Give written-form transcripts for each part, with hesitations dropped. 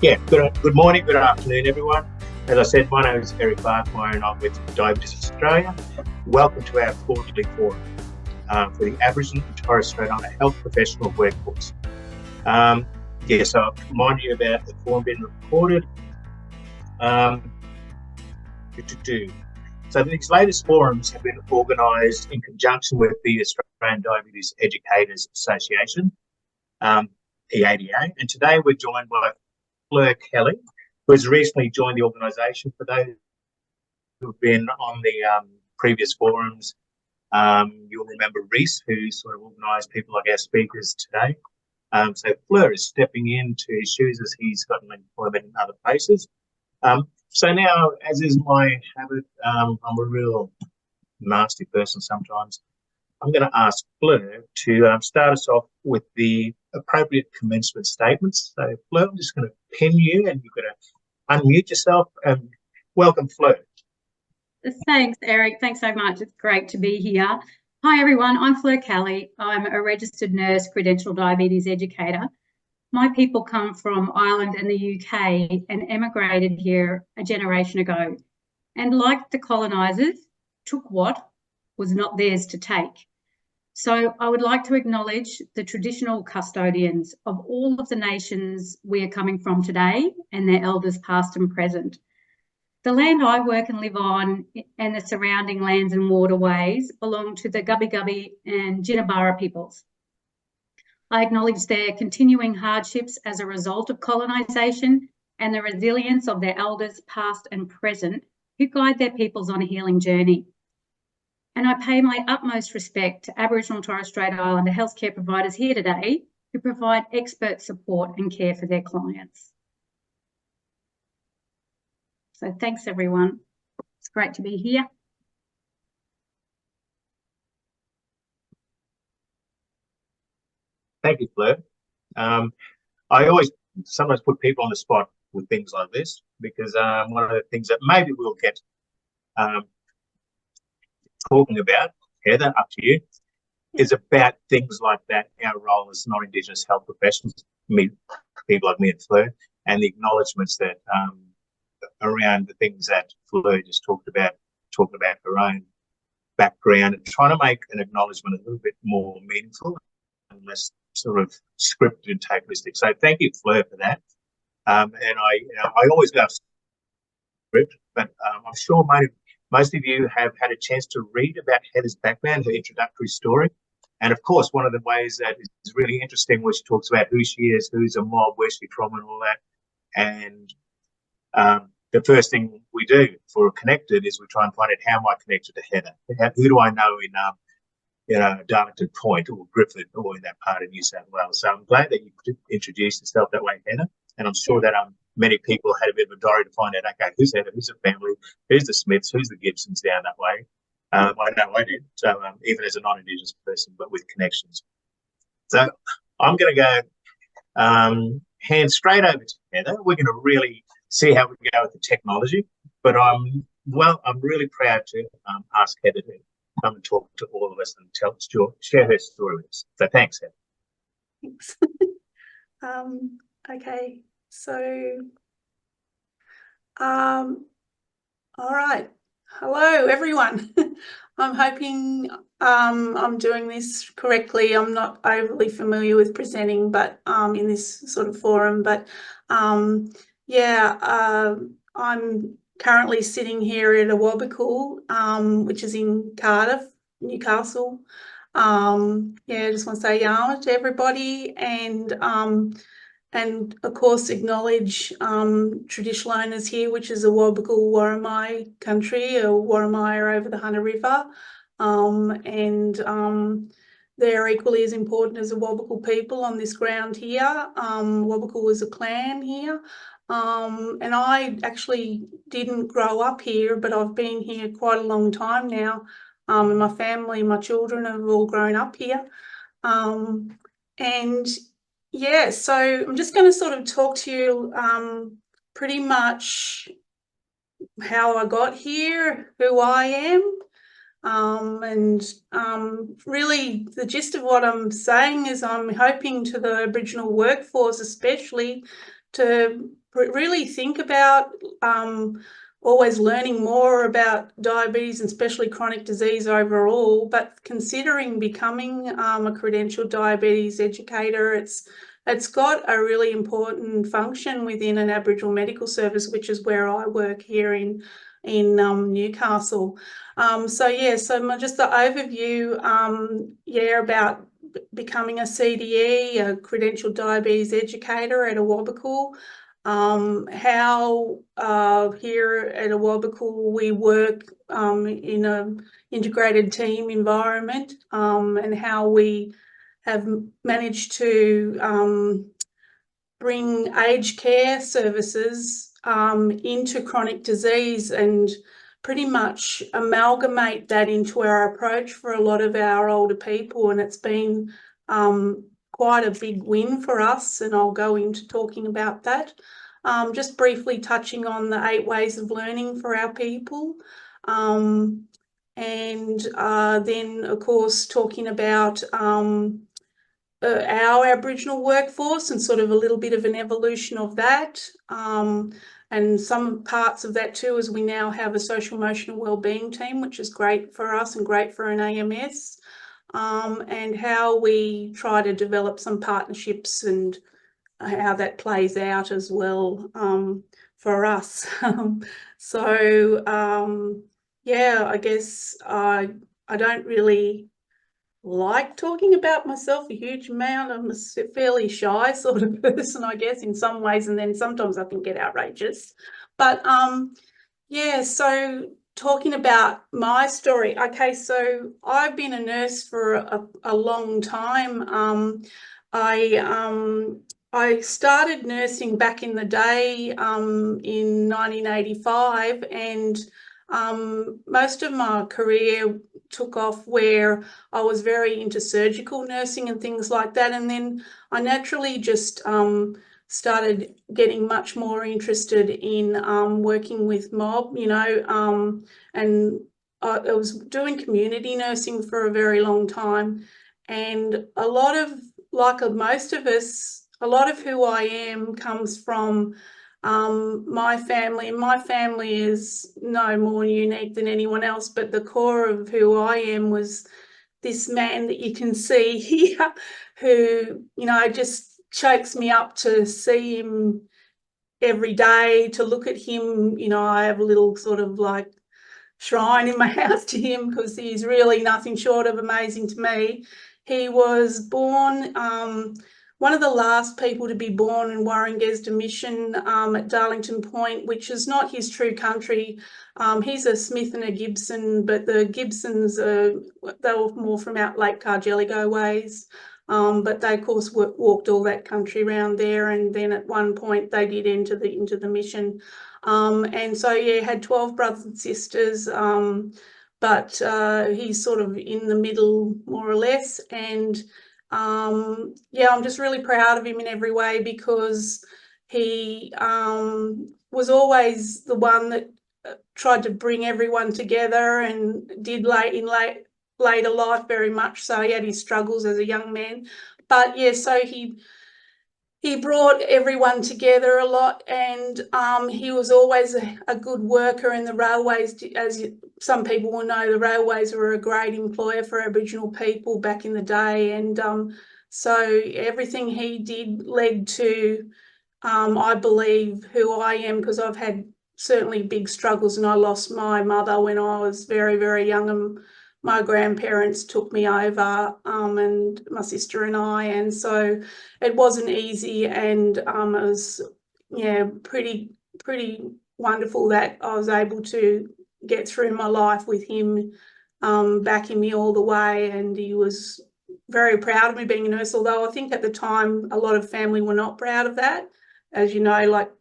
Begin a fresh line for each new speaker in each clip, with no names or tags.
Yeah, good morning, good afternoon, everyone. As I said, my name is Eric Barkmeyer and I'm with Diabetes Australia. Welcome to our quarterly forum for the Aboriginal and Torres Strait Islander health professional workforce. So I'll remind you about the forum being recorded. So these latest forums have been organised in conjunction with the Australian Diabetes Educators Association, EADA, and today we're joined by Fleur Kelly, who has recently joined the organisation. For those who've been on the previous forums, you'll remember Reese, who sort of organised people like our speakers today. So Fleur is stepping into his shoes as he's gotten employment in other places. So now, as is my habit, I'm a real nasty person sometimes. I'm going to ask Fleur to start us off with the appropriate commencement statements. So, Fleur, I'm just going to pin you and you're going to unmute yourself and welcome, Fleur.
Thanks, Eric. Thanks so much. It's great to be here. Hi, everyone. I'm Fleur Kelly. I'm a registered nurse, credentialed diabetes educator. My people come from Ireland and the UK and emigrated here a generation ago. And like the colonisers, took what was not theirs to take. So I would like to acknowledge the traditional custodians of all of the nations we are coming from today and their elders past and present. The land I work and live on and the surrounding lands and waterways belong to the Gubbi Gubbi and Jinnabara peoples. I acknowledge their continuing hardships as a result of colonisation and the resilience of their elders past and present who guide their peoples on a healing journey. And I pay my utmost respect to Aboriginal and Torres Strait Islander healthcare providers here today who provide expert support and care for their clients. So thanks, everyone. It's great to be here.
Thank you, Fleur. I always sometimes put people on the spot with things like this because one of the things that maybe we'll get talking about, Heather, up to you, is about things like that, our role as non-Indigenous health professionals, people like me and Fleur, and the acknowledgements that around the things that Fleur just talked about her own background and trying to make an acknowledgement a little bit more meaningful and less sort of scripted and totalistic. So thank you, Fleur, for that. And I always go script, but I'm sure most of you have had a chance to read about Heather's background, her introductory story. And of course, one of the ways that is really interesting was she talks about who she is, who's a mob, where's she from and all that. And the first thing we do for Connected is we try and find out how am I connected to Heather? Who do I know in Darlington Point or Griffith or in that part of New South Wales? So I'm glad that you introduced yourself that way, Heather. And I'm sure that many people had a bit of a diary to find out, okay, who's Heather, who's the family, who's the Smiths, who's the Gibsons down that way. I know I did, so even as a non-Indigenous person, but with connections. So I'm going to go hand straight over to Heather. We're going to really see how we go with the technology, but I'm really proud to ask Heather to come and talk to all of us and share her story with us. So thanks, Heather.
Thanks. Okay, so all right. Hello, everyone. I'm hoping I'm doing this correctly. I'm not overly familiar with presenting, but in this sort of forum. But I'm currently sitting here at Awabakal, which is in Cardiff, Newcastle. I just want to say yawa to everybody and of course acknowledge traditional owners here, which is Awabakal Waramai country, or Waramai over the Hunter River, they're equally as important as the Awabakal people on this ground here. Awabakal was a clan here, and I actually didn't grow up here, but I've been here quite a long time now, and my family, my children have all grown up here, so I'm just going to sort of talk to you pretty much how I got here, who I am, really the gist of what I'm saying is I'm hoping to the Aboriginal workforce especially to really think about always learning more about diabetes and especially chronic disease overall, but considering becoming a credentialed diabetes educator, it's got a really important function within an Aboriginal medical service, which is where I work here in Newcastle. So just the overview, about becoming a CDE, a Credentialed Diabetes Educator at Awabakal. How here at Awabakal we work in an integrated team environment, and how we have managed to bring aged care services into chronic disease and pretty much amalgamate that into our approach for a lot of our older people, and it's been quite a big win for us, and I'll go into talking about that. Just briefly touching on the 8 ways of learning for our people, and then of course talking about our Aboriginal workforce and sort of a little bit of an evolution of that, and some parts of that too, as we now have a social emotional wellbeing team, which is great for us and great for an AMS, and how we try to develop some partnerships and how that plays out as well for us. I guess I don't really like talking about myself a huge amount. I'm a fairly shy sort of person, I guess, in some ways, and then sometimes I can get outrageous. But so talking about my story. Okay, so I've been a nurse for a long time. I started nursing back in the day in 1985, and most of my career took off where I was very into surgical nursing and things like that, and then I naturally just started getting much more interested in working with mob, and I was doing community nursing for a very long time, and a lot of, like most of us, a lot of who I am comes from my family, and my family is no more unique than anyone else, but the core of who I am was this man that you can see here who, just chokes me up to see him every day, to look at him. I have a little sort of like shrine in my house to him because he's really nothing short of amazing to me. He was born one of the last people to be born in Warangesda Mission at Darlington Point, which is not his true country. He's a Smith and a Gibson, but the Gibsons, they were more from out Lake Cargelligo ways. But they, of course, walked all that country around there, and then at one point they did enter into the mission. And so, had 12 brothers and sisters, but he's sort of in the middle, more or less, and I'm just really proud of him in every way, because he was always the one that tried to bring everyone together, and did later life very much so. He had his struggles as a young man, but so he brought everyone together a lot, and he was always a good worker in the railways. As some people will know, the railways were a great employer for Aboriginal people back in the day, and so everything he did led to, I believe, who I am, because I've had certainly big struggles, and I lost my mother when I was very, very young, and my grandparents took me over, and my sister and I, and so it wasn't easy, and it was pretty wonderful that I was able to get through my life with him backing me all the way, and he was very proud of me being a nurse, although I think at the time a lot of family were not proud of that. As you know, like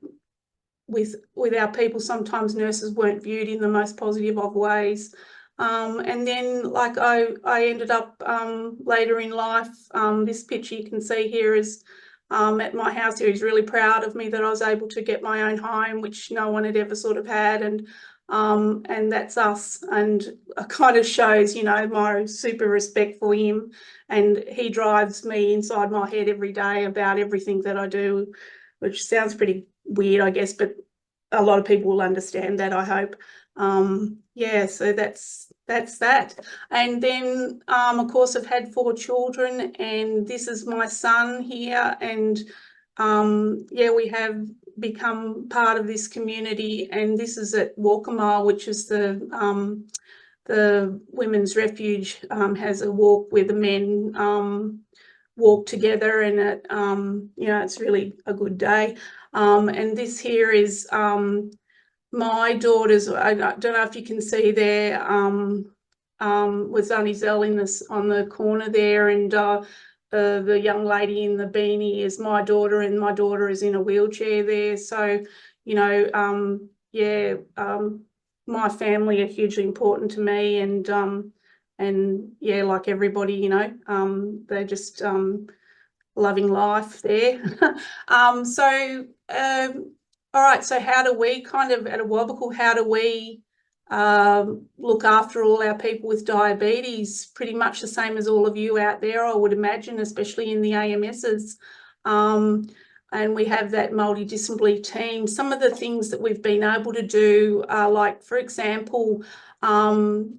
with our people, sometimes nurses weren't viewed in the most positive of ways. And then, like, I ended up later in life, this picture you can see here is at my house here. He's really proud of me that I was able to get my own home, which no one had ever sort of had, and that's us. And it kind of shows, my super respect for him, and he drives me inside my head every day about everything that I do which sounds pretty weird, I guess, but a lot of people will understand that, I hope. Yeah, so that's that. And then, of course, I've had 4 children, and this is my son here. And yeah, we have become part of this community, and this is at Walkamal, which is the women's refuge, has a walk where the men walk together, and it, you know, it's really a good day. And this here is my daughter's, I don't know if you can see there, with Zell in this on the corner there, and the young lady in the beanie is my daughter, and my daughter is in a wheelchair there. So, you know, yeah, my family are hugely important to me, and yeah, like everybody, you know, they're just loving life there. So all right, so how do we kind of, at Awabakal, how do we look after all our people with diabetes? Pretty much the same as all of you out there, I would imagine, especially in the AMSs. And we have that multidisciplinary team. Some of the things that we've been able to do are, like, for example, through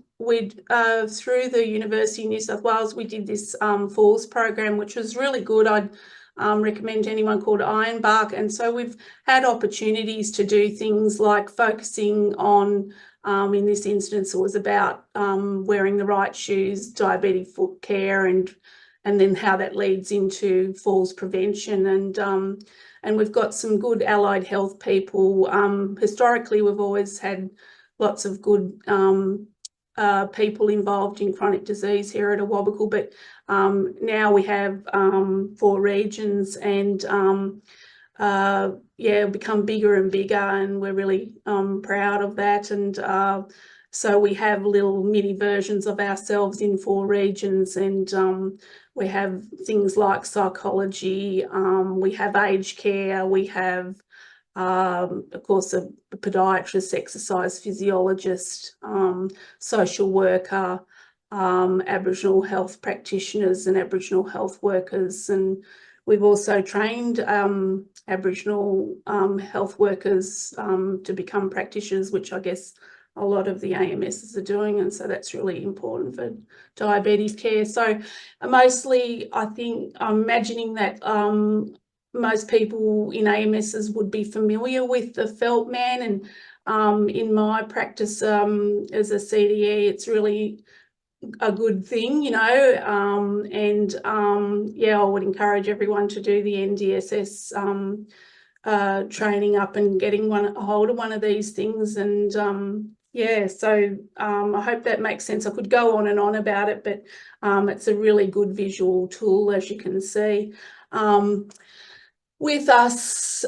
the University of New South Wales, we did this Falls program, which was really good. I'd recommend to anyone called Ironbark. And so we've had opportunities to do things like focusing on, in this instance, it was about wearing the right shoes, diabetic foot care, and then how that leads into falls prevention. And we've got some good allied health people. Historically, we've always had lots of good people involved in chronic disease here at Awabakal, but now we have 4 regions, and yeah, become bigger and bigger, and we're really proud of that. And so we have little mini versions of ourselves in 4 regions, and we have things like psychology, we have aged care, we have of course a podiatrist, exercise physiologist, social worker, Aboriginal health practitioners and Aboriginal health workers. And we've also trained Aboriginal health workers to become practitioners, which I guess a lot of the AMSs are doing, and so that's really important for diabetes care. So mostly, I think I'm imagining that most people in AMSs would be familiar with the felt man, and in my practice as a CDE, it's really a good thing, you know, and yeah, I would encourage everyone to do the NDSS training up and getting a hold of one of these things. And yeah, so I hope that makes sense. I could go on and on about it, but it's a really good visual tool, as you can see. With us,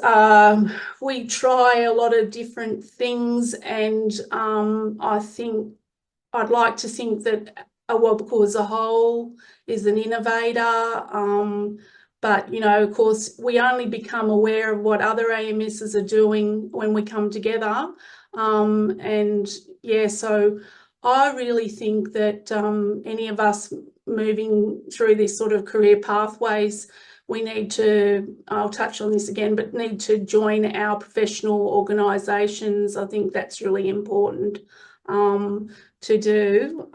we try a lot of different things, and I think I'd like to think that Awabakal as a whole is an innovator, but, you know, of course, we only become aware of what other AMSs are doing when we come together. And yeah, so I really think that any of us moving through this sort of career pathways, we need to, I'll touch on this again, but need to join our professional organisations. I think that's really important to do.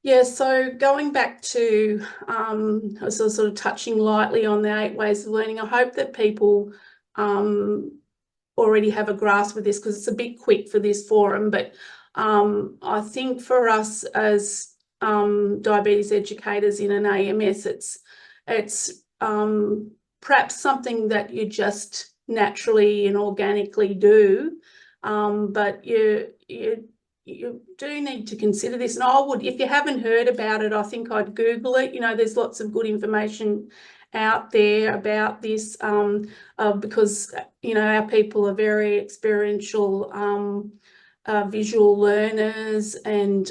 Yeah, so going back to, I was sort of touching lightly on the 8 ways of learning. I hope that people already have a grasp of this, because it's a bit quick for this forum, but I think for us as diabetes educators in an AMS, it's perhaps something that you just naturally and organically do, but you do need to consider this. And I would, if you haven't heard about it, I think I'd Google it. You know, there's lots of good information out there about this, because, you know, our people are very experiential visual learners, and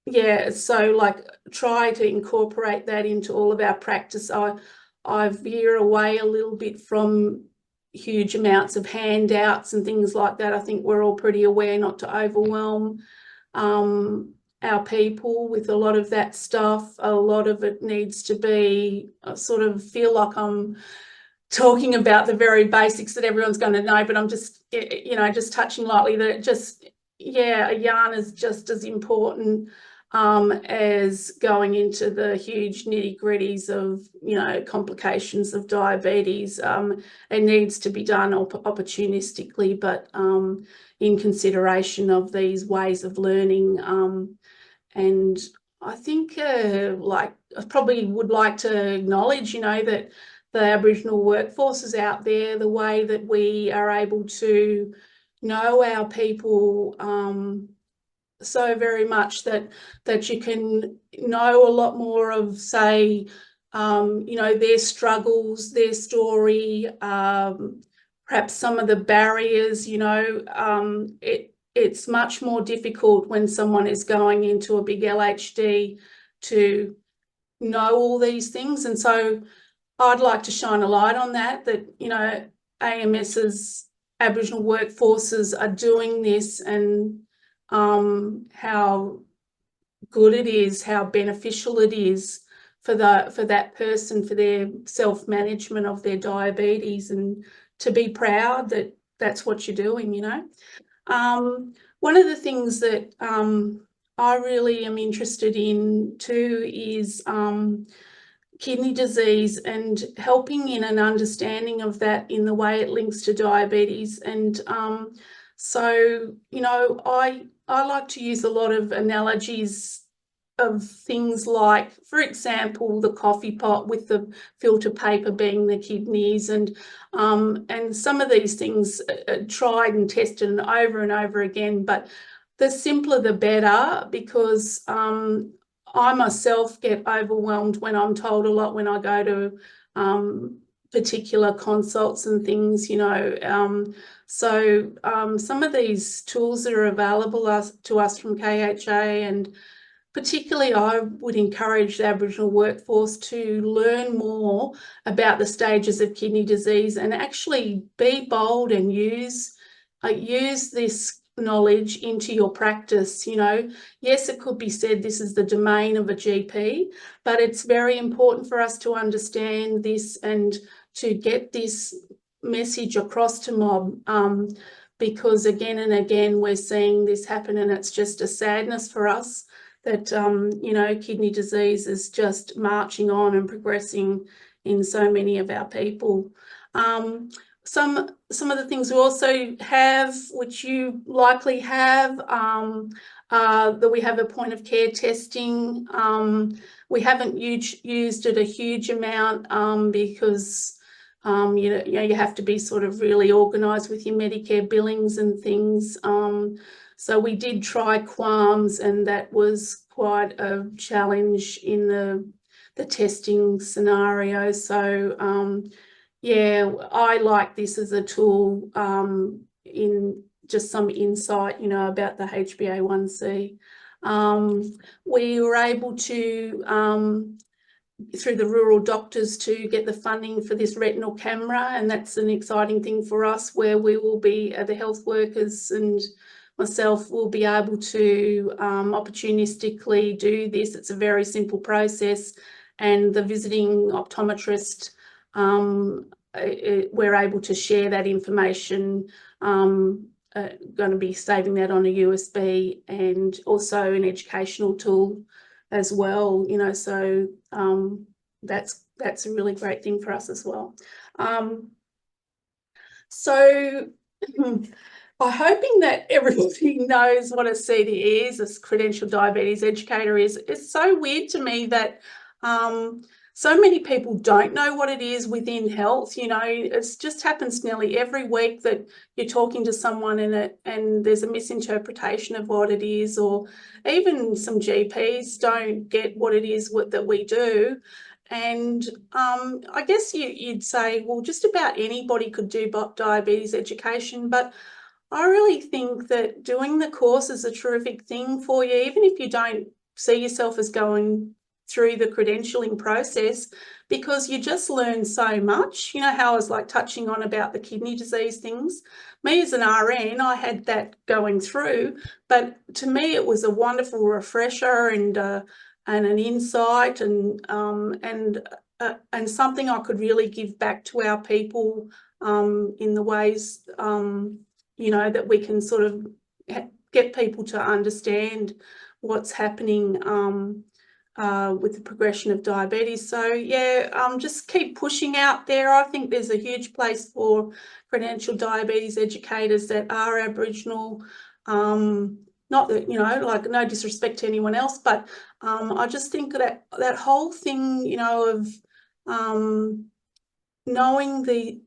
yeah, so like try to incorporate that into all of our practice. I veer away a little bit from huge amounts of handouts and things like that. I think we're all pretty aware not to overwhelm our people with a lot of that stuff. A lot of it needs to be, I sort of feel like I'm talking about the very basics that everyone's going to know, but I'm just, you know, just touching lightly that it just, yeah, a yarn is just as important as going into the huge nitty-gritties of, you know, complications of diabetes. It needs to be done opportunistically, but in consideration of these ways of learning. And I think, like, I probably would like to acknowledge, you know, that the Aboriginal workforce is out there, the way that we are able to know our people so very much that you can know a lot more of, say, you know, their struggles, their story, perhaps some of the barriers, you know. It's much more difficult when someone is going into a big LHD to know all these things. And so I'd like to shine a light on that, you know, AMS's Aboriginal workforces are doing this, and how good it is, how beneficial it is for that person, for their self-management of their diabetes, and to be proud that that's what you're doing, you know. One of the things that I really am interested in too is kidney disease, and helping in an understanding of that in the way it links to diabetes. And so, you know, I like to use a lot of analogies of things like, for example, the coffee pot with the filter paper being the kidneys, and some of these things are tried and tested and over again, but the simpler the better, because I myself get overwhelmed when I'm told a lot when I go to particular consults and things, you know. So some of these tools that are available to us from KHA, and particularly I would encourage the Aboriginal workforce to learn more about the stages of kidney disease, and actually be bold and use this knowledge into your practice. You know, yes, it could be said this is the domain of a GP, but it's very important for us to understand this and to get this message across to mob, because again and again we're seeing this happen, and it's just a sadness for us that you know, kidney disease is just marching on and progressing in so many of our people. Some of the things we also have, which you likely have, that we have a point of care testing. We haven't used it a huge amount because you know, you have to be sort of really organised with your Medicare billings and things. So we did try QAMs, and that was quite a challenge in the testing scenario. So yeah, I like this as a tool in just some insight, you know, about the HbA1c. We were able to, through the rural doctors, to get the funding for this retinal camera, and that's an exciting thing for us, where we will be, the health workers and myself will be able to opportunistically do this. It's a very simple process, and the visiting optometrist, we're able to share that information, going to be saving that on a USB, and also an educational tool as well, you know. So that's a really great thing for us as well. So I'm hoping that everybody knows what a CDE is, a Credentialed Diabetes Educator is. It's so weird to me that so many people don't know what it is within health. You know, it just happens nearly every week that you're talking to someone and there's a misinterpretation of what it is, or even some GPs don't get what it is that we do. And I guess you'd say, well, just about anybody could do diabetes education, but I really think that doing the course is a terrific thing for you, even if you don't see yourself as going through the credentialing process, because you just learn so much. You know how I was like touching on about the kidney disease things. Me as an RN, I had that going through, but to me it was a wonderful refresher and an insight and something I could really give back to our people in the ways you know, that we can sort of get people to understand what's happening with the progression of diabetes. So yeah, just keep pushing out there. I think there's a huge place for credentialed diabetes educators that are Aboriginal. Not that, you know, like no disrespect to anyone else, but I just think that that whole thing, you know, of knowing the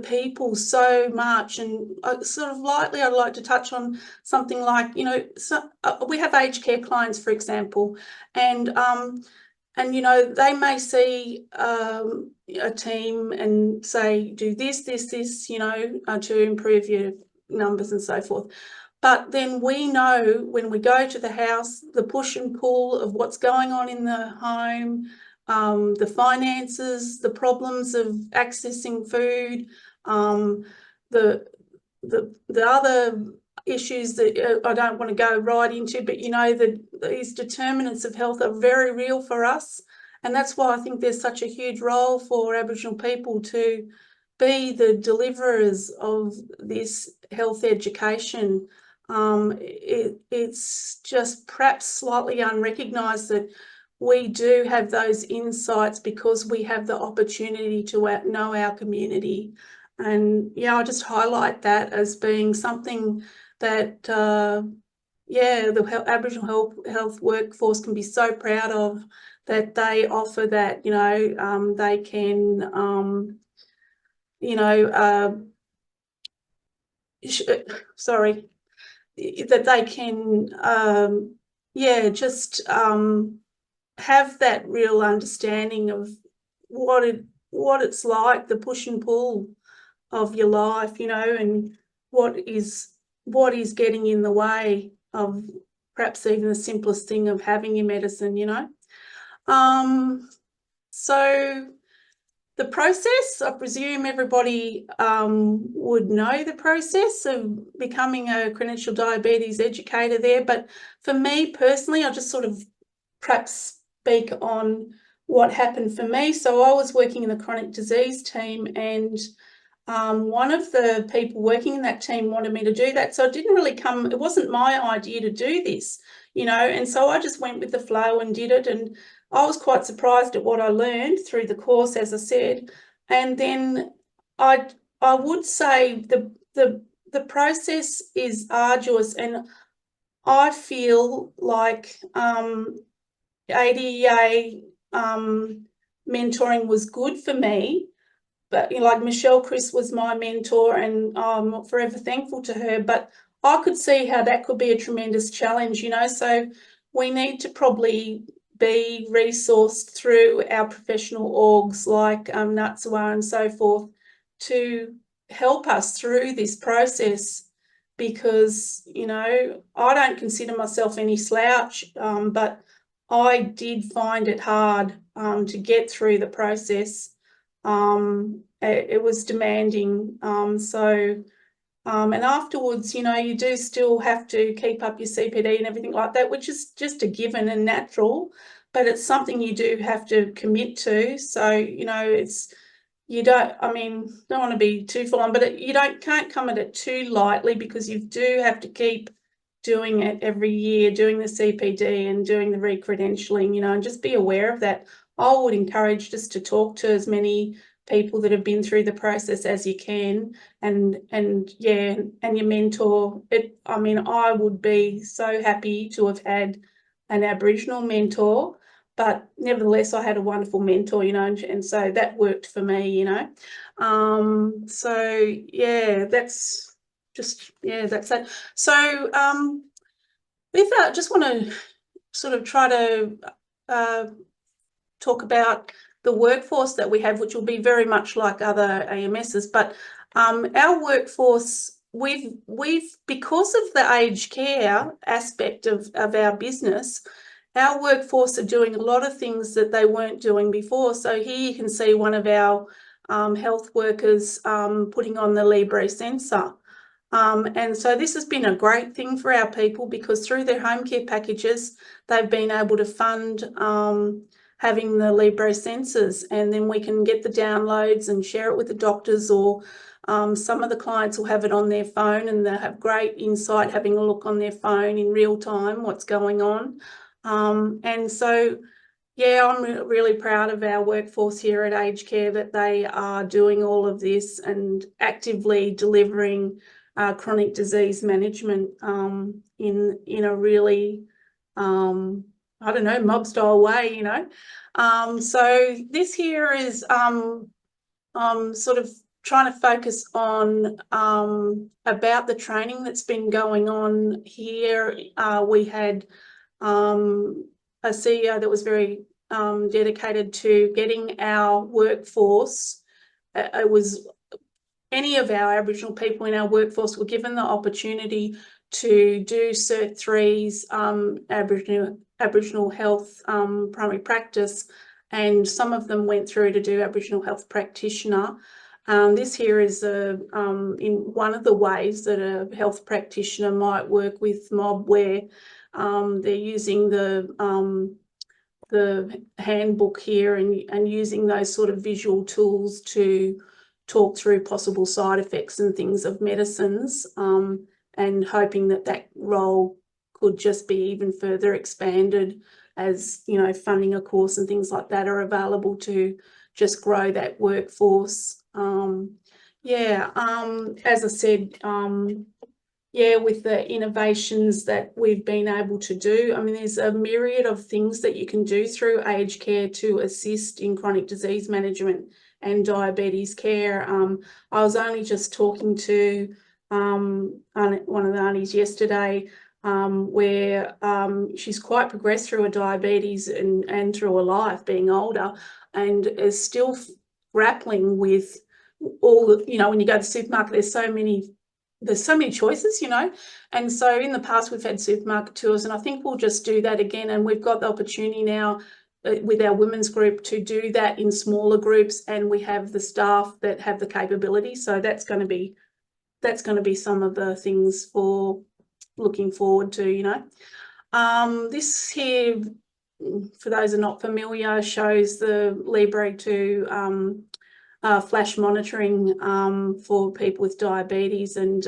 people so much, and sort of lightly I'd like to touch on something like, you know, so, we have aged care clients, for example, and you know, they may see a team and say, do this, you know, to improve your numbers and so forth. But then we know when we go to the house, the push and pull of what's going on in the home, the finances, the problems of accessing food, the other issues that I don't want to go right into, but you know, these determinants of health are very real for us. And that's why I think there's such a huge role for Aboriginal people to be the deliverers of this health education. It's just perhaps slightly unrecognised that we do have those insights because we have the opportunity to know our community. And yeah, I just highlight that as being something that, yeah, the Aboriginal health workforce can be so proud of, that they offer that, you know, they can, you know, sorry, that they can, yeah, just have that real understanding of what it's like, the push and pull of your life, you know, and what is getting in the way of perhaps even the simplest thing of having your medicine, you know. So the process, I presume everybody would know the process of becoming a credentialed diabetes educator there, but for me personally, I just sort of perhaps speak on what happened for me. So I was working in the chronic disease team, and one of the people working in that team wanted me to do that. So it didn't really it wasn't my idea to do this, you know, and so I just went with the flow and did it. And I was quite surprised at what I learned through the course, as I said. And then I would say the process is arduous, and I feel like ADA mentoring was good for me. But you know, like Michelle Chris was my mentor, and I'm forever thankful to her. But I could see how that could be a tremendous challenge, you know. So we need to probably be resourced through our professional orgs like NATSWA and so forth to help us through this process, because, you know, I don't consider myself any slouch, but I did find it hard to get through the process. It was demanding. And afterwards, you know, you do still have to keep up your CPD and everything like that, which is just a given and natural, but it's something you do have to commit to. So, you know, you don't, I mean, don't want to be too full on, but you can't come at it too lightly, because you do have to keep doing it every year, doing the CPD and doing the re-credentialing, you know, and just be aware of that. I would encourage just to talk to as many people that have been through the process as you can, and yeah, and your mentor. I mean, I would be so happy to have had an Aboriginal mentor, but nevertheless, I had a wonderful mentor, you know, and so that worked for me, you know. So yeah, that's just, yeah, that's it. So with that, I just want to sort of try to talk about the workforce that we have, which will be very much like other AMSs, but our workforce, we've because of the aged care aspect of our business, our workforce are doing a lot of things that they weren't doing before. So here you can see one of our health workers putting on the Libre sensor. And so this has been a great thing for our people, because through their home care packages, they've been able to fund having the Libre sensors, and then we can get the downloads and share it with the doctors, or some of the clients will have it on their phone and they'll have great insight having a look on their phone in real time what's going on. And so, yeah, I'm really proud of our workforce here at Aged Care, that they are doing all of this and actively delivering chronic disease management in a really, I don't know, mob style way, you know. So this here is sort of trying to focus on about the training that's been going on here. We had a CEO that was very dedicated to getting our workforce. It was any of our Aboriginal people in our workforce were given the opportunity to do Cert 3's Aboriginal health primary practice, and some of them went through to do Aboriginal health practitioner. This here is in one of the ways that a health practitioner might work with mob, where they're using the handbook here and using those sort of visual tools to talk through possible side effects and things of medicines, and hoping that that role could just be even further expanded as, you know, funding a course and things like that are available to just grow that workforce. As I said, with the innovations that we've been able to do, I mean, there's a myriad of things that you can do through aged care to assist in chronic disease management and diabetes care. I was only just talking to one of the aunties yesterday, where she's quite progressed through her diabetes and through her life, being older, and is still grappling with all the, you know, when you go to the supermarket, there's so many choices, you know. And so in the past we've had supermarket tours, and I think we'll just do that again. And we've got the opportunity now with our women's group to do that in smaller groups, and we have the staff that have the capability. So that's going to be some of the things for looking forward to, you know. This here, for those who are not familiar, shows the Libre 2 flash monitoring for people with diabetes. And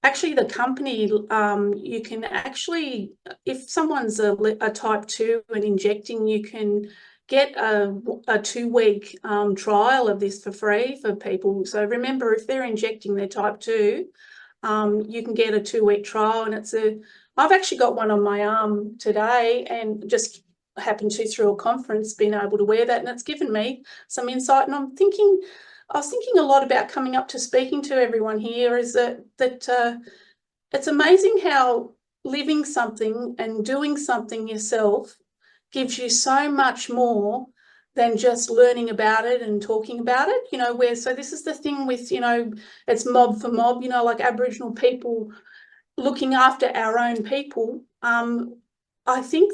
actually the company, you can actually, if someone's a type 2 and injecting, you can get a 2-week trial of this for free for people. So remember, if they're injecting their type 2, you can get a 2-week trial. And I've actually got one on my arm today, and just happened to, through a conference, been able to wear that, and it's given me some insight. And I was thinking a lot about coming up to speaking to everyone here, is that it's amazing how living something and doing something yourself gives you so much more than just learning about it and talking about it, you know. So this is the thing with, you know, it's mob for mob, you know, like Aboriginal people looking after our own people. I think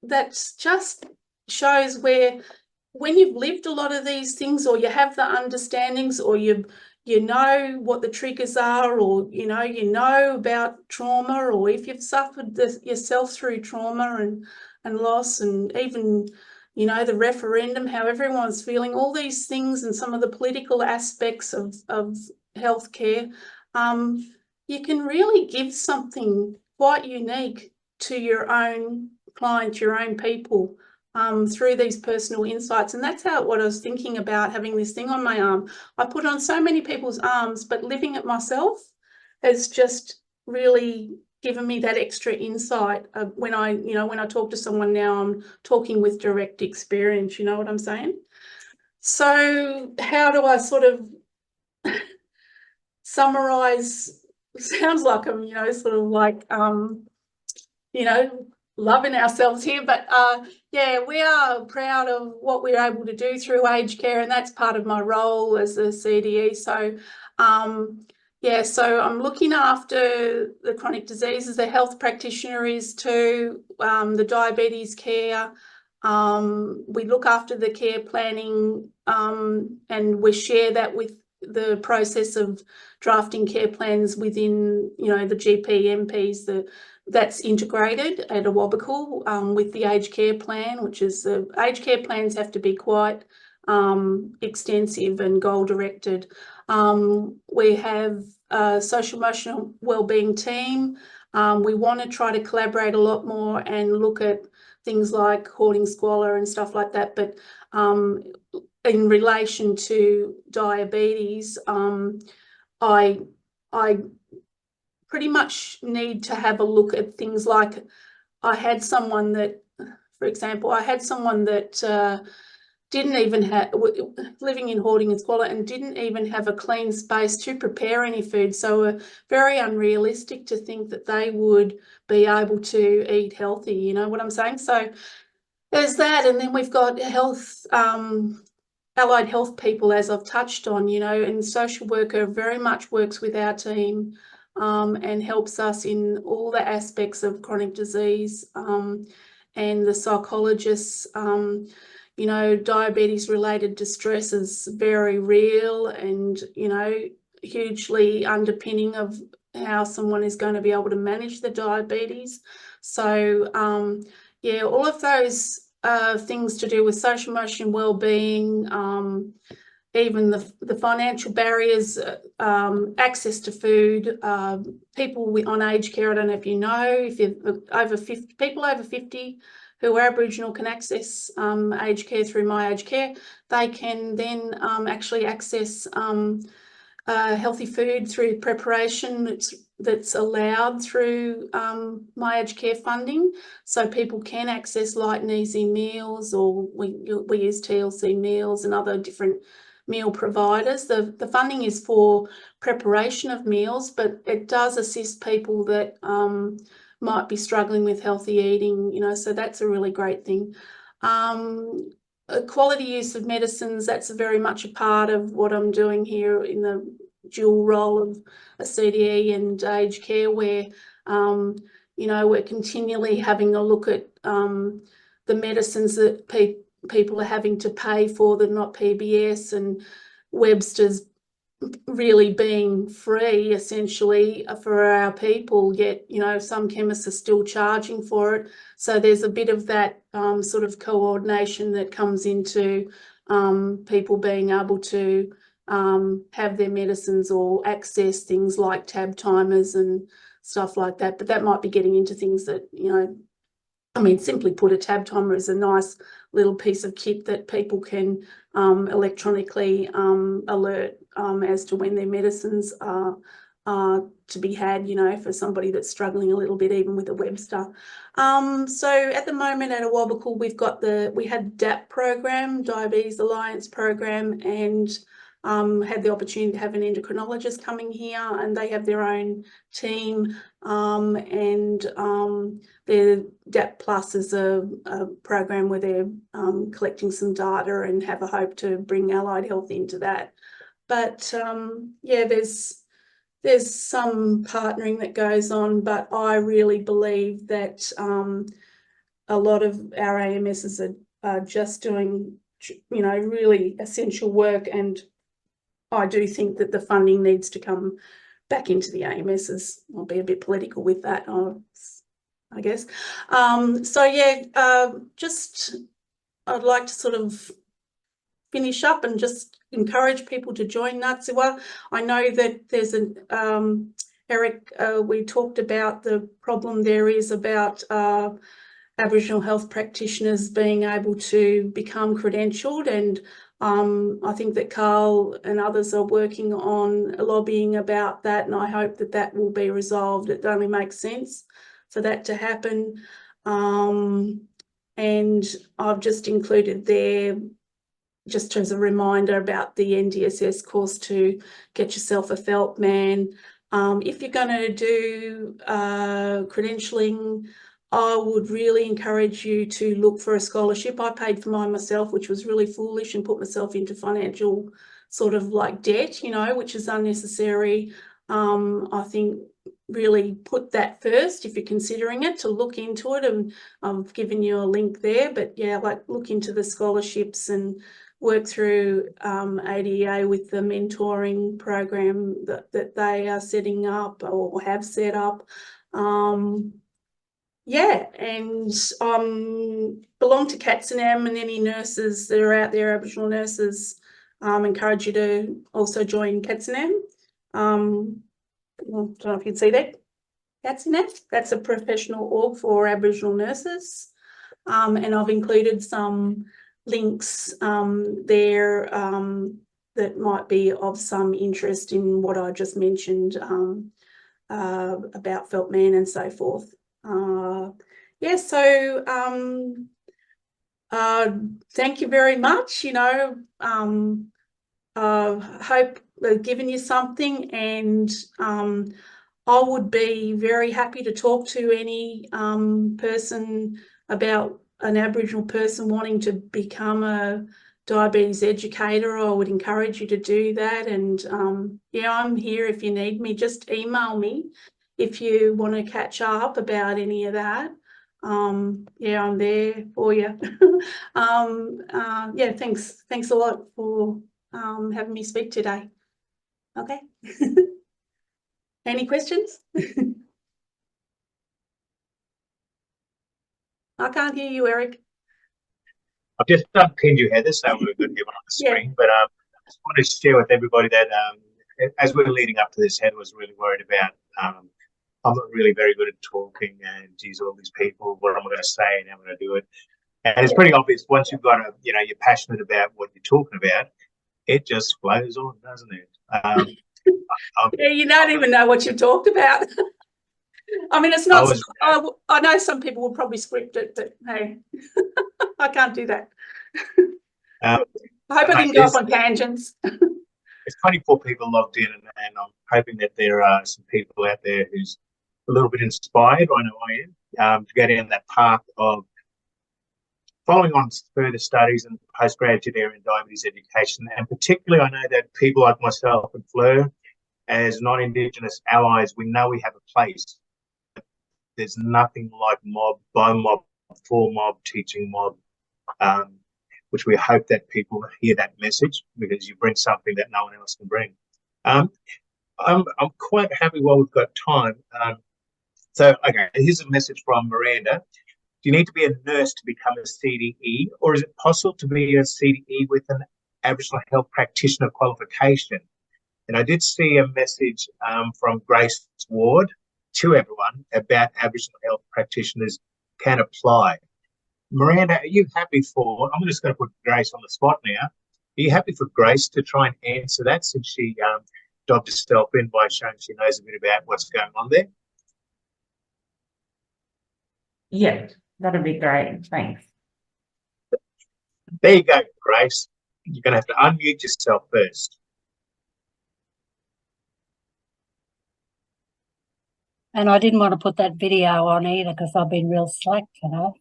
that's just shows where, when you've lived a lot of these things, or you have the understandings, or you know what the triggers are, or you know about trauma, or if you've suffered yourself through trauma and loss, and even, you know, the referendum, how everyone's feeling, all these things, and some of the political aspects of healthcare, you can really give something quite unique to your own client, your own people, through these personal insights. And that's what I was thinking about having this thing on my arm. I put on so many people's arms, but living it myself has just really given me that extra insight. When I talk to someone now, I'm talking with direct experience, you know what I'm saying? So how do I sort of summarize? Sounds like I'm, you know, sort of like, you know, loving ourselves here, but yeah, we are proud of what we're able to do through aged care, and that's part of my role as a CDE. So Yeah, so I'm looking after the chronic diseases. The health practitioner is too, the diabetes care. We look after the care planning, and we share that with the process of drafting care plans within, the GP MPs. That's integrated at Awabakal with the aged care plan, which is the aged care plans have to be quite extensive and goal directed. We have a social emotional wellbeing team. We want to try to collaborate a lot more and look at things like hoarding squalor and stuff like that. But in relation to diabetes, I pretty much need to have a look at things like, I had someone that, for example, didn't even have, living in hoarding and squalor, and didn't even have a clean space to prepare any food. So very unrealistic to think that they would be able to eat healthy, you know what I'm saying? So there's that. And then we've got health, allied health people, as I've touched on, and social worker very much works with our team and helps us in all the aspects of chronic disease, and the psychologists. Diabetes related distress is very real and, hugely underpinning of how someone is going to be able to manage the diabetes. So, all of those things to do with social emotional wellbeing, even the financial barriers, access to food, people on aged care. I don't know if you know, if you're over 50, people over 50 who are Aboriginal can access aged care through My Aged Care. They can then actually access healthy food through preparation that's allowed through My Aged Care funding. So people can access light and easy meals, or we use TLC meals and other different meal providers. The funding is for preparation of meals, but it does assist people that might be struggling with healthy eating, so that's a really great thing. Quality use of medicines, that's very much a part of what I'm doing here in the dual role of a CDE and aged care, where, we're continually having a look at the medicines that people are having to pay for that are not PBS, and Webster's really being free essentially for our people, yet some chemists are still charging for it. So there's a bit of that sort of coordination that comes into people being able to have their medicines or access things like tab timers and stuff like that. But that might be getting into things that, simply put, a tab timer is a nice little piece of kit that people can electronically alert as to when their medicines are to be had, for somebody that's struggling a little bit, even with a Webster. So at the moment at Awabakal, we had DAP program, Diabetes Alliance program, and had the opportunity to have an endocrinologist coming here, and they have their own team, and their DAP Plus is a program where they're collecting some data and have a hope to bring allied health into that. But there's some partnering that goes on, but I really believe that a lot of our AMSs are just doing, really essential work, and I do think that the funding needs to come back into the AMSs. I'll be a bit political with that, I guess. Just I'd like to sort of finish up and just encourage people to join Ngatsiwa. I know that there's Eric, we talked about the problem there is about Aboriginal health practitioners being able to become credentialed, and I think that Carl and others are working on lobbying about that, and I hope that that will be resolved. It only makes sense for that to happen. And I've just included there, just as a reminder, about the NDSS course to get yourself a felt man. If you're going to do credentialing, I would really encourage you to look for a scholarship. I paid for mine myself, which was really foolish, and put myself into financial sort of like debt, which is unnecessary. I think really put that first if you're considering it, to look into it, and I've given you a link there. But yeah, like look into the scholarships and work through ADA with the mentoring program that they are setting up or have set up. Yeah, and belong to CATSNM, and any nurses that are out there, Aboriginal nurses, encourage you to also join CATSNM. I don't know if you'd see that. CATSNM, that's a professional org for Aboriginal nurses. And I've included some links there that might be of some interest in what I just mentioned about Feltman and so forth. Yeah, so thank you very much. You know, hope they've given you something, and I would be very happy to talk to any person about an Aboriginal person wanting to become a diabetes educator. I would encourage you to do that. And yeah, I'm here if you need me. Just email me if you want to catch up about any of that. Yeah, I'm there for you. Yeah, thanks a lot for having me speak today. Okay. Any questions? I can't hear you, Eric.
I've just pinned you, Heather, so we're good here on the screen.
Yeah.
But I just want to share with everybody that as we're leading up to this, Heather was really worried about I'm not really very good at talking, and geez, all these people, what am I going to say and how am I going to do it? And it's pretty obvious once you've got you're passionate about what you're talking about, it just flows on, doesn't it?
Yeah, you don't even know what you talked about. I mean, it's not. I know some people will probably script it, but hey, I can't do that. I hope I didn't go off on tangents.
It's 24 people logged in, and I'm hoping that there are some people out there who's a little bit inspired. I know I am, to go down that path of following on further studies and postgraduate area in diabetes education. And particularly, I know that people like myself and Fleur, as non-Indigenous allies, we know we have a place. There's nothing like mob, by mob, for mob, teaching mob, which we hope that people hear that message, because you bring something that no one else can bring. I'm quite happy while we've got time. So, okay, here's a message from Miranda. Do you need to be a nurse to become a CDE, or is it possible to be a CDE with an Aboriginal health practitioner qualification? And I did see a message from Grace Ward to everyone about Aboriginal health practitioners can apply. Miranda, are you happy for, I'm just going to put Grace on the spot now, are you happy for Grace to try and answer that, since she dived herself in by showing she knows a bit about what's going on there?
Yeah, that'd be great. Thanks.
There you go, Grace. You're going to have to unmute yourself first.
And I didn't want to put that video on either because I've been real slack today.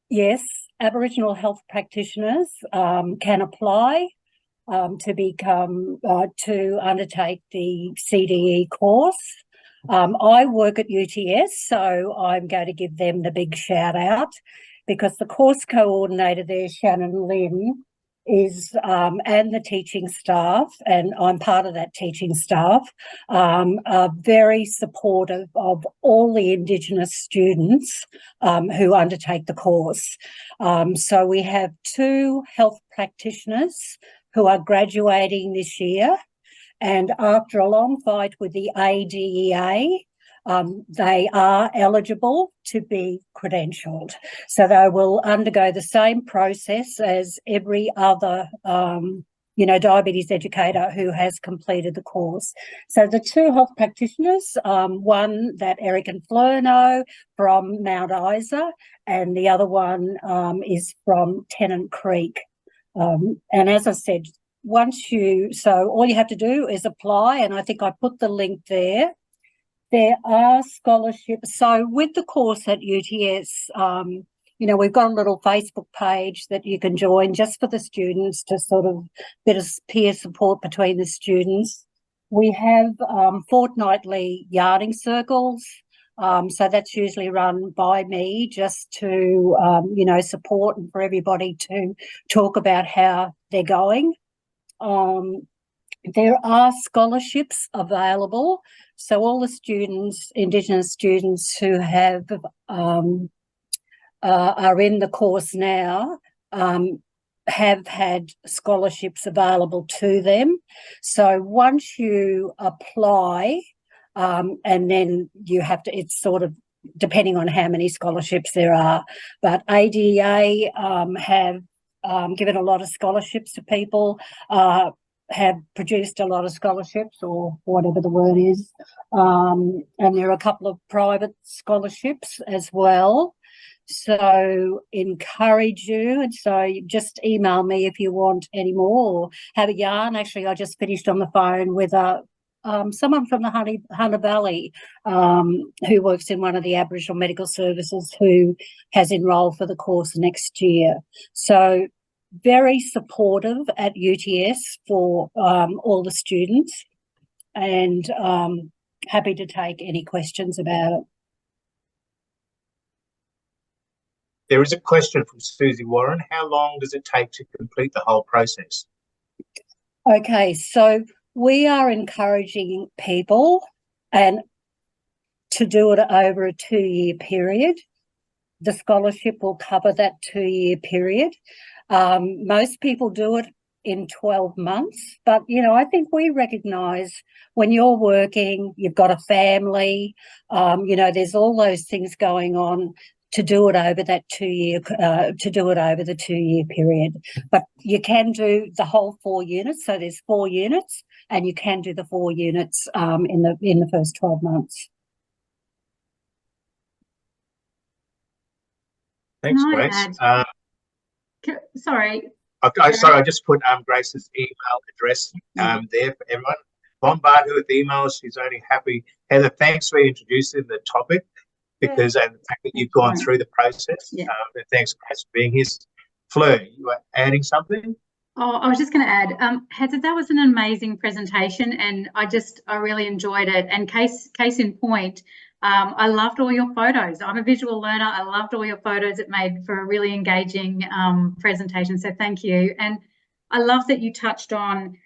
Yes, Aboriginal health practitioners can apply to become to undertake the CDE course. I work at UTS, so I'm going to give them the big shout out, because the course coordinator there, Shannon Lynn, is and the teaching staff, and I'm part of that teaching staff, are very supportive of all the Indigenous students who undertake the course. So we have 2 health practitioners who are graduating this year, and after a long fight with the ADEA, they are eligible to be credentialed. So they will undergo the same process as every other, diabetes educator who has completed the course. So the 2 health practitioners, one that Eric and Fleur know from Mount Isa, and the other one is from Tennant Creek. And as I said, so all you have to do is apply, and I think I put the link there. There are scholarships. So with the course at UTS, we've got a little Facebook page that you can join just for the students, to sort of bit of peer support between the students. We have fortnightly yarding circles. So that's usually run by me just to, support and for everybody to talk about how they're going. There are scholarships available. So all the students, Indigenous students who have are in the course now, have had scholarships available to them. So once you apply, and then you have to, it's sort of depending on how many scholarships there are, but ADA have given a lot of scholarships to people, have produced a lot of scholarships, or whatever the word is, and there are a couple of private scholarships as well. So encourage you, and so just email me if you want any more, or have a yarn. Actually, I just finished on the phone with someone from the Hunter Valley who works in one of the Aboriginal Medical Services who has enrolled for the course next year. So very supportive at UTS for all the students, and happy to take any questions about it.
There is a question from Susie Warren. How long does it take to complete the whole process?
Okay, so we are encouraging people and to do it over a 2-year period. The scholarship will cover that 2-year period. Most people do it in 12 months, but, I think we recognise when you're working, you've got a family, there's all those things going on, to do it over that 2-year, the 2-year period. But you can do the whole 4 units. So there's 4 units, and you can do the 4 units in the first 12 months.
Thanks, Grace.
Sorry.
Sorry, I just put Grace's email address there for everyone. Bombard her with emails. She's only happy. Heather, thanks for introducing the topic, because and the fact that you've gone through the process.
Yeah.
Thanks, Grace, for being here. Fleur, you were adding something?
Oh, I was just going to add, Heather, that was an amazing presentation, and I really enjoyed it. And case in point, I loved all your photos. I'm a visual learner. I loved all your photos. It made for a really engaging presentation. So thank you. And I love that you touched on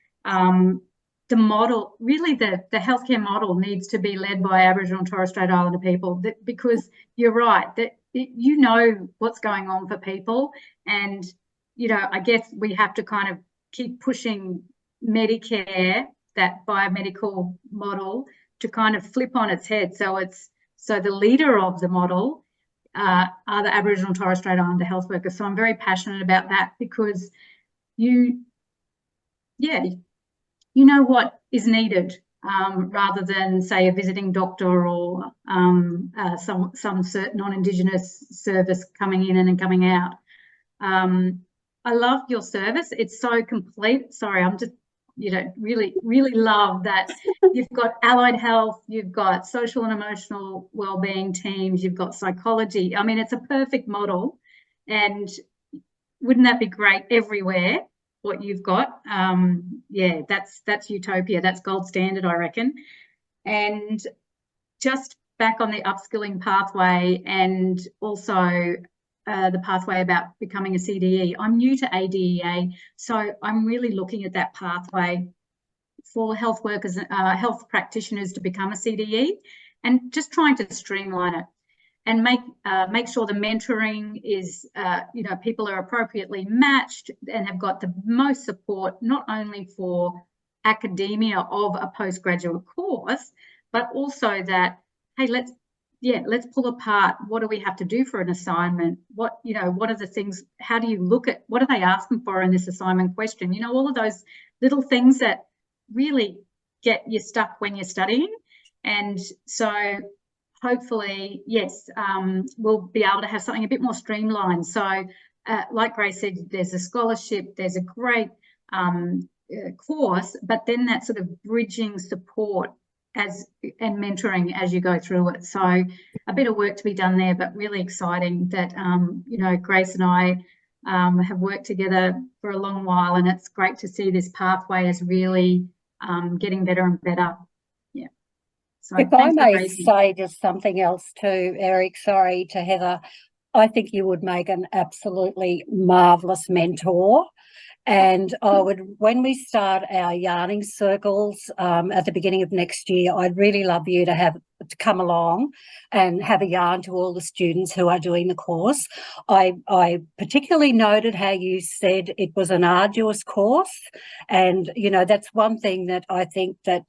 the model. Really, the healthcare model needs to be led by Aboriginal and Torres Strait Islander people, because you're right, that you know what's going on for people. And, I guess we have to kind of keep pushing Medicare, that biomedical model, to kind of flip on its head. So the leader of the model are the Aboriginal and Torres Strait Islander health workers. So I'm very passionate about that, because you know what is needed, rather than, say, a visiting doctor or some non-Indigenous service coming in and coming out. I love your service. It's so complete. Sorry, I'm just, really, really love that you've got allied health, you've got social and emotional wellbeing teams, you've got psychology. I mean, it's a perfect model, and wouldn't that be great everywhere, what you've got? That's utopia. That's gold standard, I reckon. And just back on the upskilling pathway, and also the pathway about becoming a CDE. I'm new to ADEA, so I'm really looking at that pathway for health workers, health practitioners to become a CDE, and just trying to streamline it and make sure the mentoring is, people are appropriately matched and have got the most support, not only for academia of a postgraduate course, but also that, hey, let's pull apart, what do we have to do for an assignment? What are the things, how do you look at, what are they asking for in this assignment question? All of those little things that really get you stuck when you're studying. And so hopefully, yes, we'll be able to have something a bit more streamlined. So like Grace said, there's a scholarship, there's a great course, but then that sort of bridging support and mentoring as you go through it. So a bit of work to be done there, but really exciting that, Grace and I have worked together for a long while, and it's great to see this pathway has really getting better and better. Yeah. So
if I
thanks for
may
raising.
say just something else too, Eric, sorry, to Heather, I think you would make an absolutely marvellous mentor. And I would, when we start our yarning circles at the beginning of next year, I'd really love you to come along and have a yarn to all the students who are doing the course. I particularly noted how you said it was an arduous course, and you know that's one thing that I think that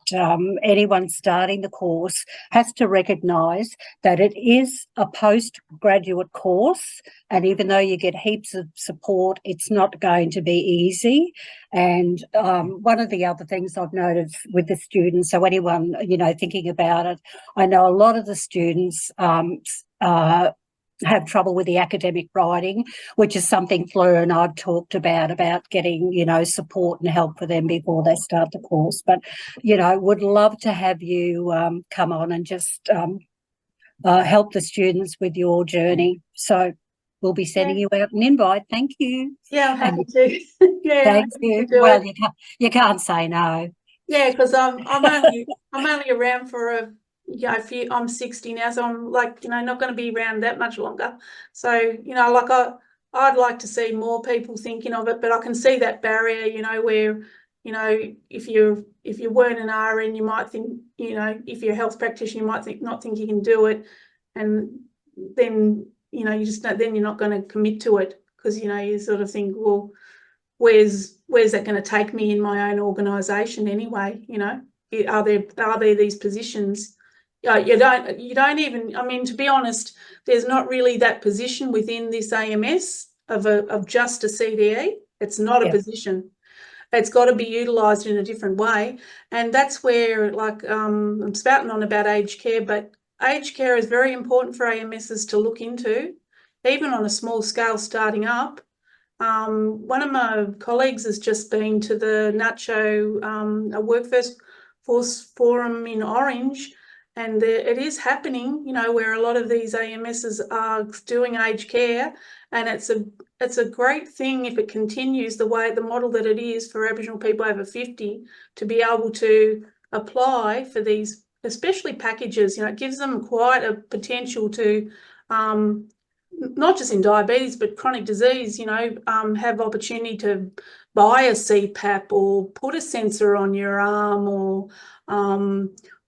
anyone starting the course has to recognise, that it is a postgraduate course, and even though you get heaps of support, it's not going to be easy. And one of the other things I've noted with the students, so anyone, you know, thinking about it, I know a lot of the students have trouble with the academic writing, which is something Fleur and I've talked about getting, you know, support and help for them before they start the course. But, you know, would love to have you come on and just help the students with your journey. So we'll be sending you out an invite. Thank you.
Yeah, I'm happy to. Yeah,
thank you. Well, you can't say no.
Yeah, because I'm only around for I'm 60 now, so I'm like, you know, not going to be around that much longer. So, you know, like I'd like to see more people thinking of it, but I can see that barrier, you know, where, you know, if you weren't an RN, you might think, you know, if you're a health practitioner, you might not think you can do it, and then, you know, you just don't, then you're not going to commit to it, because, you know, you sort of think, well, where's that going to take me in my own organisation anyway? You know, are there these positions? You don't even, I mean, to be honest, there's not really that position within this AMS of just a CDE. It's not a position. It's got to be utilised in a different way, and that's where, like, I'm spouting on about aged care, but aged care is very important for AMSs to look into, even on a small scale starting up. One of my colleagues has just been to the NACHO, a workforce forum in Orange, and it is happening, you know, where a lot of these AMSs are doing aged care, and it's a great thing if it continues the model that it is for Aboriginal people over 50 to be able to apply for these, especially packages. You know, it gives them quite a potential to not just in diabetes, but chronic disease, you know, have opportunity to buy a CPAP or put a sensor on your arm,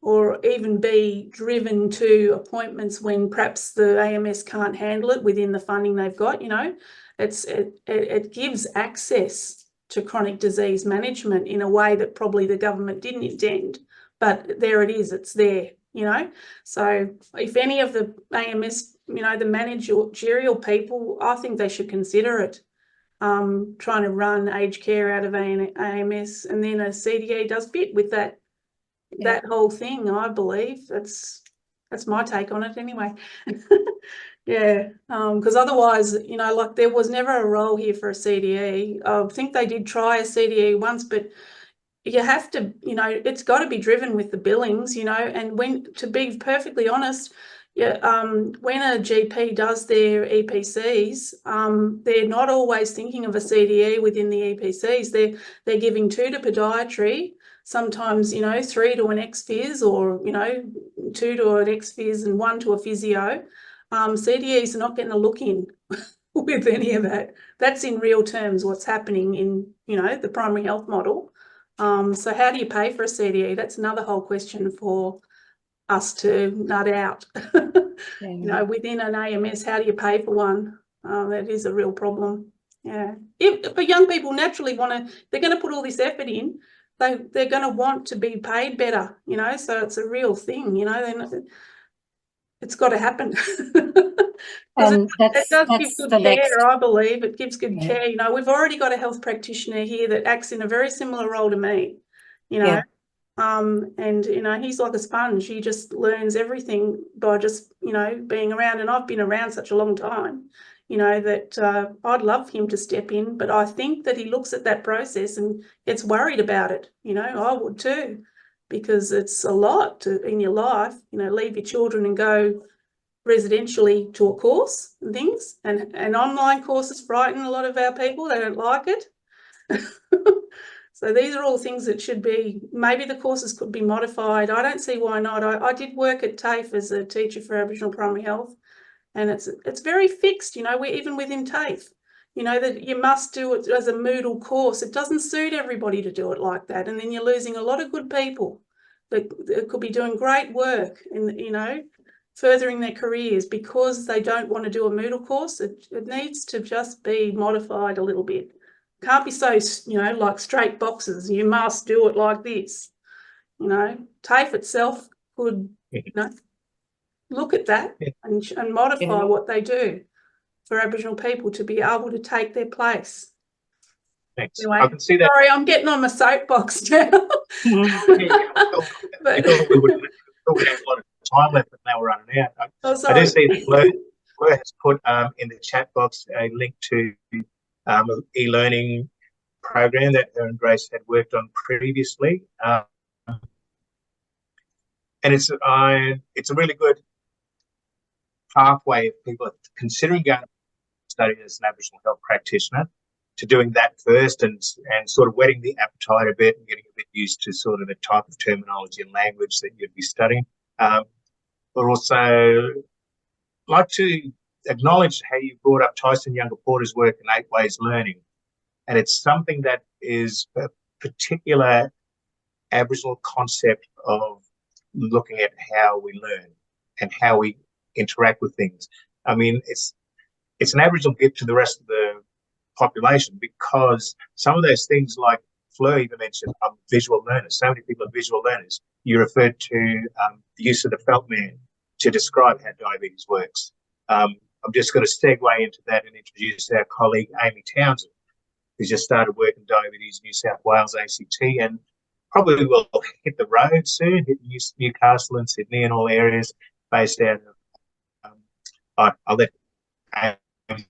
or even be driven to appointments when perhaps the AMS can't handle it within the funding they've got. You know, it gives access to chronic disease management in a way that probably the government didn't intend, but there it is, it's there. You know, so if any of the AMS, you know, the managerial people, I think they should consider it, trying to run aged care out of an AMS, and then a CDE does fit with that whole thing. I believe that's my take on it anyway. Yeah, because otherwise, you know, like there was never a role here for a CDE. I think they did try a CDE once, but you have to, you know, it's got to be driven with the billings, you know, and when, to be perfectly honest, when a GP does their EPCs, they're not always thinking of a CDE within the EPCs. They're giving 2 to podiatry, sometimes, you know, 3 to an ex-phys, or, you know, 2 to an ex-phys and 1 to a physio. CDEs are not getting a look in with any of that. That's in real terms what's happening in, you know, the primary health model. So how do you pay for a CDE? That's another whole question for us to nut out. You know, within an AMS, how do you pay for one? That is a real problem. Yeah. But young people naturally they're going to put all this effort in. They're going to want to be paid better, you know, so it's a real thing, you know, it's got to happen. It does give good care, I believe. It gives good care. You know, we've already got a health practitioner here that acts in a very similar role to me, you know, and, you know, he's like a sponge. He just learns everything by just, you know, being around. And I've been around such a long time, you know, that I'd love him to step in. But I think that he looks at that process and gets worried about it. You know, I would too, because it's a lot in your life, you know, leave your children and go residentially to a course and things, and online courses frighten a lot of our people. They don't like it. So these are all things that should be, maybe the courses could be modified. I don't see why not. I did work at TAFE as a teacher for Aboriginal primary health, and it's very fixed, you know, even within TAFE, you know, that you must do it as a Moodle course. It doesn't suit everybody to do it like that. And then you're losing a lot of good people that could be doing great work in, you know, furthering their careers because they don't want to do a Moodle course. It needs to just be modified a little bit. Can't be so, you know, like straight boxes. You must do it like this. You know, TAFE itself could, you know, look at that and modify what they do for Aboriginal people to be able to take their place.
Thanks.
Anyway,
I can see that.
Sorry, I'm getting on my soapbox now.
I thought we would have a lot of time left, but now we're running out. I do see Fleur has put in the chat box a link to an e-learning program that her and Grace had worked on previously, and it's a really good pathway if people are considering going to study as an Aboriginal health practitioner, to doing that first and sort of whetting the appetite a bit and getting a bit used to sort of the type of terminology and language that you'd be studying. But also like to acknowledge how you brought up Tyson Younger Porter's work in 8 Ways Learning. And it's something that is a particular Aboriginal concept of looking at how we learn and how we interact with things. I mean, it's an Aboriginal gift to the rest of the population, because some of those things, like Fleur even mentioned, are visual learners. So many people are visual learners. You referred to the use of the felt man to describe how diabetes works. I'm just going to segue into that and introduce our colleague Amy Townsend, who's just started work in Diabetes New South Wales ACT, and probably will hit the road soon, hit Newcastle and Sydney and all areas based out of, I'll let Amy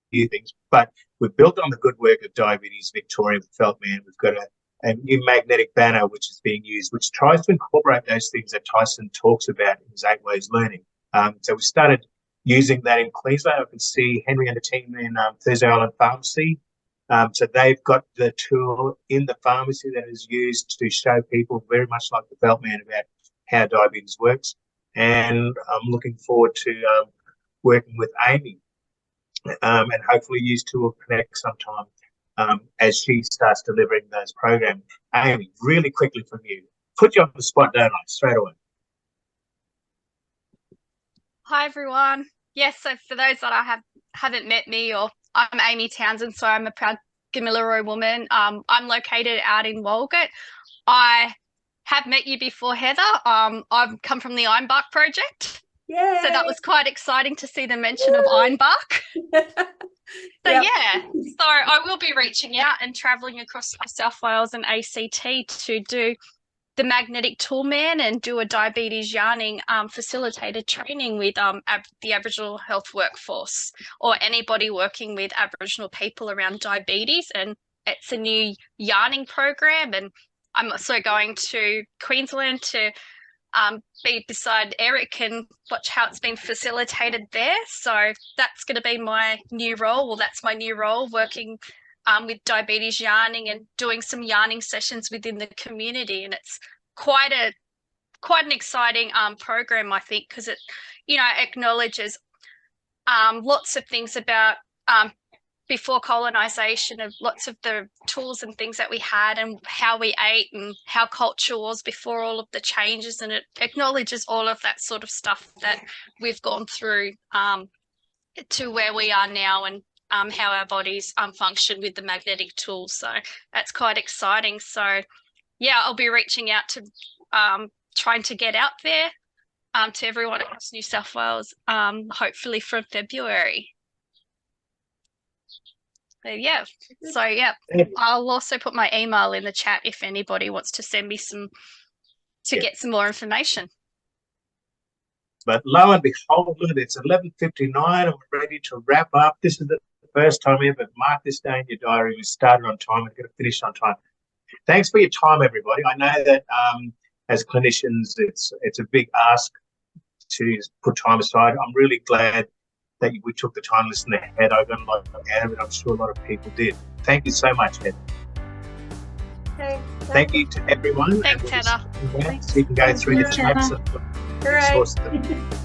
few things, but we've built on the good work of Diabetes Victoria with Feltman. We've got a new magnetic banner which is being used, which tries to incorporate those things that Tyson talks about in his 8 Ways Learning. So we started using that in Queensland. I can see Henry and the team in Thursday Island Pharmacy. So they've got the tool in the pharmacy that is used to show people, very much like the Feltman, about how diabetes works. And I'm looking forward to working with Amy, and hopefully you two will connect sometime as she starts delivering those programs. Amy, really quickly from you. Put you on the spot, don't I? Straight away.
Hi, everyone. Yes, so for those that haven't met me, or I'm Amy Townsend, so I'm a proud Gamilaroi woman. I'm located out in Walgett. I have met you before, Heather. I've come from the Ironbark project.
Yeah.
So that was quite exciting to see the mention of Ironbark. So
Yep.
yeah, so I will be reaching out and travelling across New South Wales and ACT to do the magnetic tool man and do a diabetes yarning facilitated training with the Aboriginal health workforce, or anybody working with Aboriginal people around diabetes. And it's a new yarning program, and I'm also going to Queensland to be beside Eric and watch how it's been facilitated there. So that's going to be my new role. Well, that's my new role, working with diabetes yarning and doing some yarning sessions within the community. And it's quite an exciting program, I think, because it, acknowledges lots of things about before colonisation, of lots of the tools and things that we had and how we ate and how culture was before all of the changes. And it acknowledges all of that sort of stuff that we've gone through to where we are now, and how our bodies function with the magnetic tools. So that's quite exciting. So yeah, I'll be reaching out to trying to get out there to everyone across New South Wales, hopefully from February. Yeah, so yeah, I'll also put my email in the chat if anybody wants to send me get some more information.
But lo and behold, look at it, it's 11:59 and we're ready to wrap up. This is the first time ever. Mark this day in your diary. We started on time and going to finish on time. Thanks for your time, everybody. I know that as clinicians, it's a big ask to put time aside. I'm really glad that we took the time to listen to Heather. I got a lot out of it. I'm sure a lot of people did. Thank you so much, Heather.
Okay.
Thank you to everyone.
Thanks, Heather.
So you can go through the
Thanks,
chats
Heather.
of
Hooray.
resources.